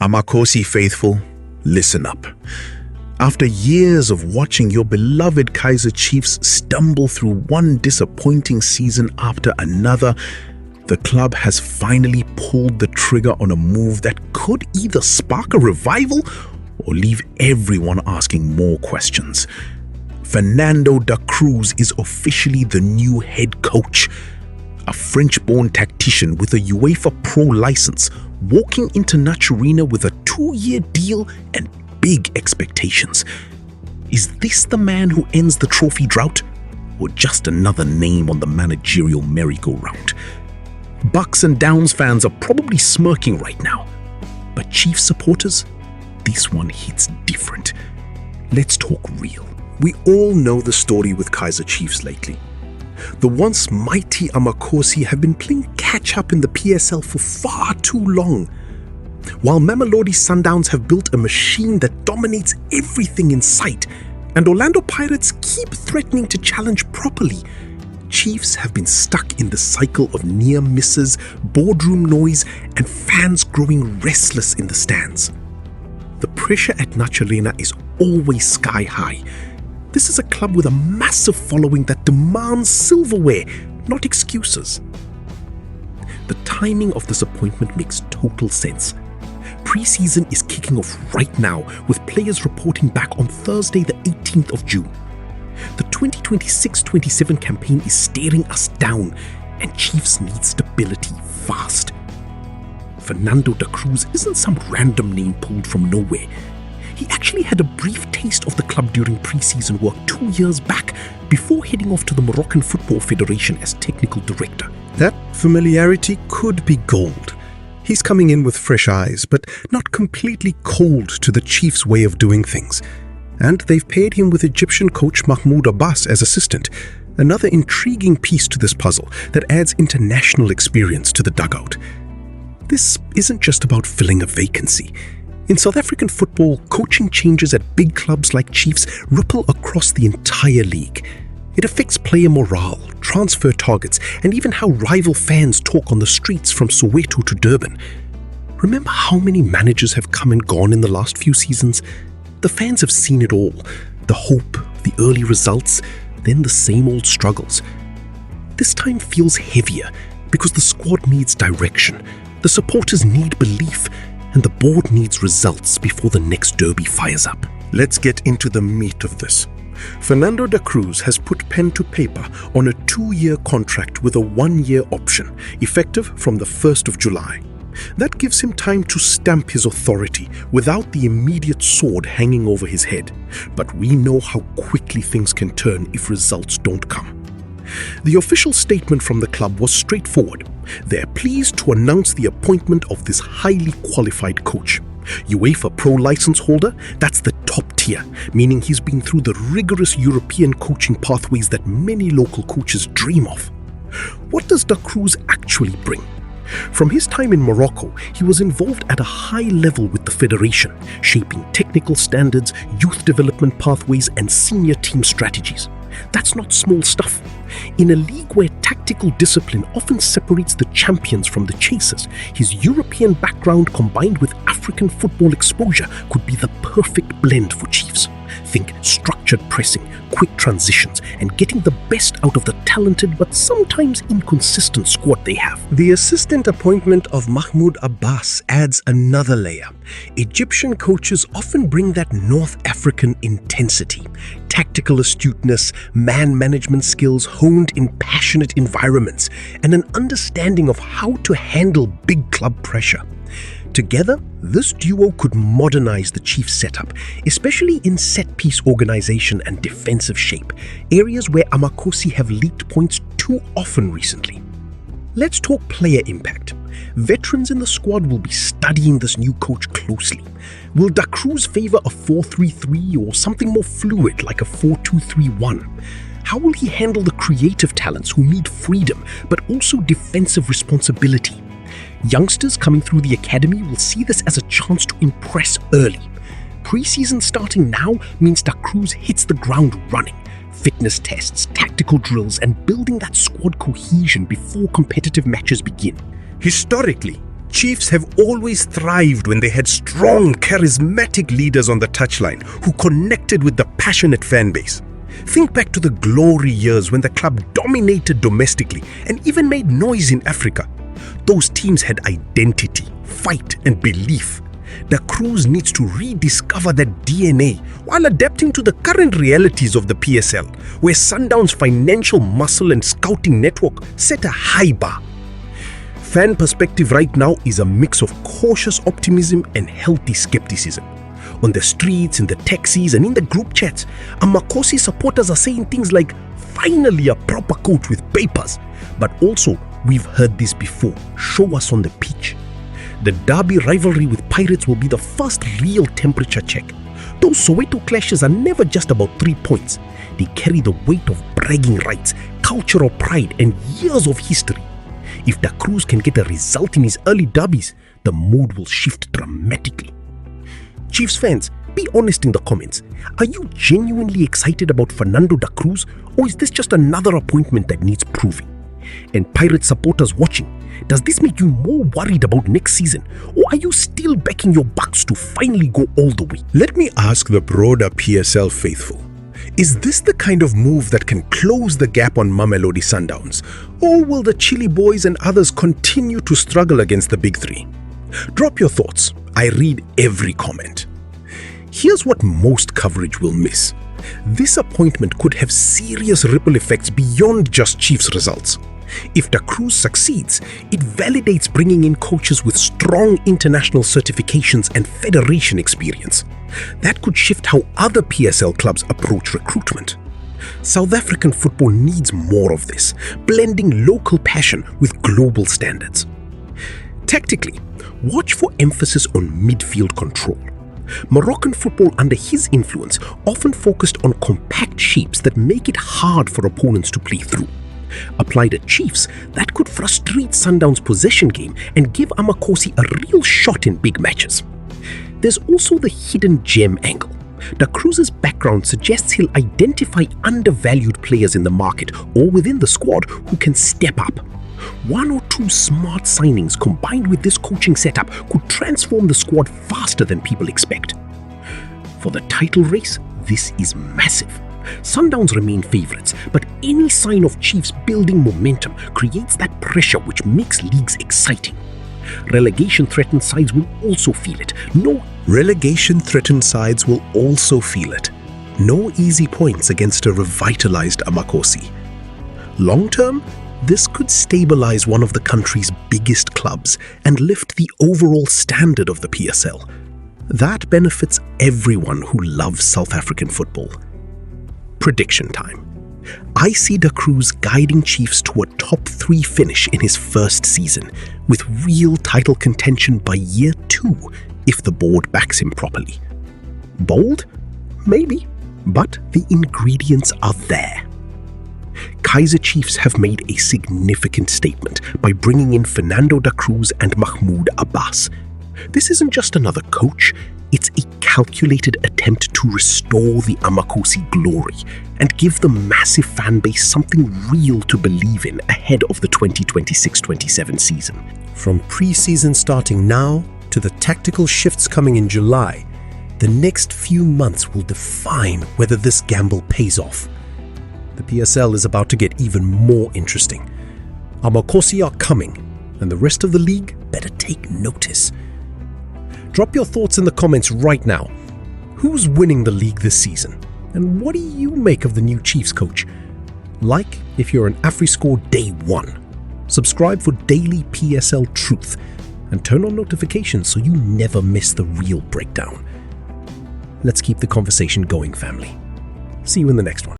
Amakhosi faithful, listen up. After years of watching your beloved Kaizer Chiefs stumble through one disappointing season after another, the club has finally pulled the trigger on a move that could either spark a revival or leave everyone asking more questions. Fernando da Cruz is officially the new head coach. A French-born tactician with a UEFA Pro license, walking into Arena with a 2-year deal and big expectations. Is this the man who ends the trophy drought, or just another name on the managerial merry-go-round? Bucks and Downs fans are probably smirking right now, but Chiefs supporters, this one hits different. Let's talk real. We all know the story with Kaizer Chiefs lately. The once mighty Amakhosi have been playing catch-up in the PSL for far too long. While Mamelodi Sundowns have built a machine that dominates everything in sight, and Orlando Pirates keep threatening to challenge properly, Chiefs have been stuck in the cycle of near misses, boardroom noise, and fans growing restless in the stands. The pressure at Arena is always sky high. This is a club with a massive following that demands silverware, not excuses. The timing of this appointment makes total sense. Pre-season is kicking off right now, with players reporting back on Thursday the 18th of June. The 2026-27 campaign is staring us down, and Chiefs need stability fast. Fernando da Cruz isn't some random name pulled from nowhere. He actually had a brief taste of the club during pre-season work 2 years back, before heading off to the Moroccan Football Federation as technical director. That familiarity could be gold. He's coming in with fresh eyes, but not completely cold to the Chiefs' way of doing things. And they've paired him with Egyptian coach Mahmoud Abbas as assistant, another intriguing piece to this puzzle that adds international experience to the dugout. This isn't just about filling a vacancy. In South African football, coaching changes at big clubs like Chiefs ripple across the entire league. It affects player morale, transfer targets, and even how rival fans talk on the streets from Soweto to Durban. Remember how many managers have come and gone in the last few seasons? The fans have seen it all. The hope, the early results, then the same old struggles. This time feels heavier because the squad needs direction, the supporters need belief, and the board needs results before the next derby fires up. Let's get into the meat of this. Fernando da Cruz has put pen to paper on a 2-year contract with a 1-year option, effective from the 1st of July. That gives him time to stamp his authority without the immediate sword hanging over his head. But we know how quickly things can turn if results don't come. The official statement from the club was straightforward. They're pleased to announce the appointment of this highly qualified coach. UEFA Pro license holder, that's the top tier, meaning he's been through the rigorous European coaching pathways that many local coaches dream of. What does da Cruz actually bring? From his time in Morocco, he was involved at a high level with the federation, shaping technical standards, youth development pathways, and senior team strategies. That's not small stuff. In a league where tactical discipline often separates the champions from the chasers, his European background combined with African football exposure could be the perfect blend for Chiefs. Think structured pressing, quick transitions, and getting the best out of the talented but sometimes inconsistent squad they have. The assistant appointment of Mahmoud Abbas adds another layer. Egyptian coaches often bring that North African intensity, tactical astuteness, man management skills honed in passionate environments, and an understanding of how to handle big club pressure. Together, this duo could modernize the Chiefs setup, especially in set-piece organization and defensive shape, areas where Amakhosi have leaked points too often recently. Let's talk player impact. Veterans in the squad will be studying this new coach closely. Will da Cruz favor a 4-3-3 or something more fluid like a 4-2-3-1? How will he handle the creative talents who need freedom but also defensive responsibility? Youngsters coming through the academy will see this as a chance to impress early. Pre-season starting now means da Cruz hits the ground running. Fitness tests, tactical drills, and building that squad cohesion before competitive matches begin. Historically, Chiefs have always thrived when they had strong, charismatic leaders on the touchline who connected with the passionate fan base. Think back to the glory years when the club dominated domestically and even made noise in Africa. Those teams had identity, fight, and belief. Da Cruz needs to rediscover that DNA while adapting to the current realities of the PSL, where Sundown's financial muscle and scouting network set a high bar. Fan perspective right now is a mix of cautious optimism and healthy skepticism. On the streets, in the taxis, and in the group chats, Amakhosi supporters are saying things like, "Finally a proper coach with papers." But also, "We've heard this before, show us on the pitch." The derby rivalry with Pirates will be the first real temperature check. Those Soweto clashes are never just about 3 points. They carry the weight of bragging rights, cultural pride, and years of history. If Da Cruz can get a result in his early derbies, the mood will shift dramatically. Chiefs fans, be honest in the comments. Are you genuinely excited about Fernando da Cruz, or is this just another appointment that needs proving? And Pirate supporters watching, does this make you more worried about next season, or are you still backing your Bucks to finally go all the way? Let me ask the broader PSL faithful. Is this the kind of move that can close the gap on Mamelodi Sundowns? Or will the Chile boys and others continue to struggle against the big three? Drop your thoughts. I read every comment. Here's what most coverage will miss. This appointment could have serious ripple effects beyond just Chiefs results. If Da Cruz succeeds, it validates bringing in coaches with strong international certifications and federation experience. That could shift how other PSL clubs approach recruitment. South African football needs more of this, blending local passion with global standards. Tactically, watch for emphasis on midfield control. Moroccan football under his influence often focused on compact shapes that make it hard for opponents to play through. Applied at Chiefs, that could frustrate Sundown's possession game and give Amakhosi a real shot in big matches. There's also the hidden gem angle. Da Cruz's background suggests he'll identify undervalued players in the market or within the squad who can step up. 1 or 2 smart signings combined with this coaching setup could transform the squad faster than people expect. For the title race, this is massive. Sundowns remain favourites, but any sign of Chiefs building momentum creates that pressure which makes leagues exciting. Relegation-threatened sides will also feel it. No easy points against a revitalized Amakhosi. Long-term, this could stabilize one of the country's biggest clubs and lift the overall standard of the PSL. That benefits everyone who loves South African football. Prediction time. I see Da Cruz guiding Chiefs to a top 3 finish in his first season, with real title contention by year 2 if the board backs him properly. Bold? Maybe, but the ingredients are there. Kaizer Chiefs have made a significant statement by bringing in Fernando da Cruz and Mahmoud Abbas. This isn't just another coach, it's a calculated attempt to restore the Amakhosi glory and give the massive fan base something real to believe in ahead of the 2026-27 season. From pre-season starting now to the tactical shifts coming in July, the next few months will define whether this gamble pays off. The PSL is about to get even more interesting. Amakhosi are coming, and the rest of the league better take notice. Drop your thoughts in the comments right now. Who's winning the league this season? And what do you make of the new Chiefs coach? Like if you're an AfriScore Day 1. Subscribe for daily PSL truth. And turn on notifications so you never miss the real breakdown. Let's keep the conversation going, family. See you in the next one.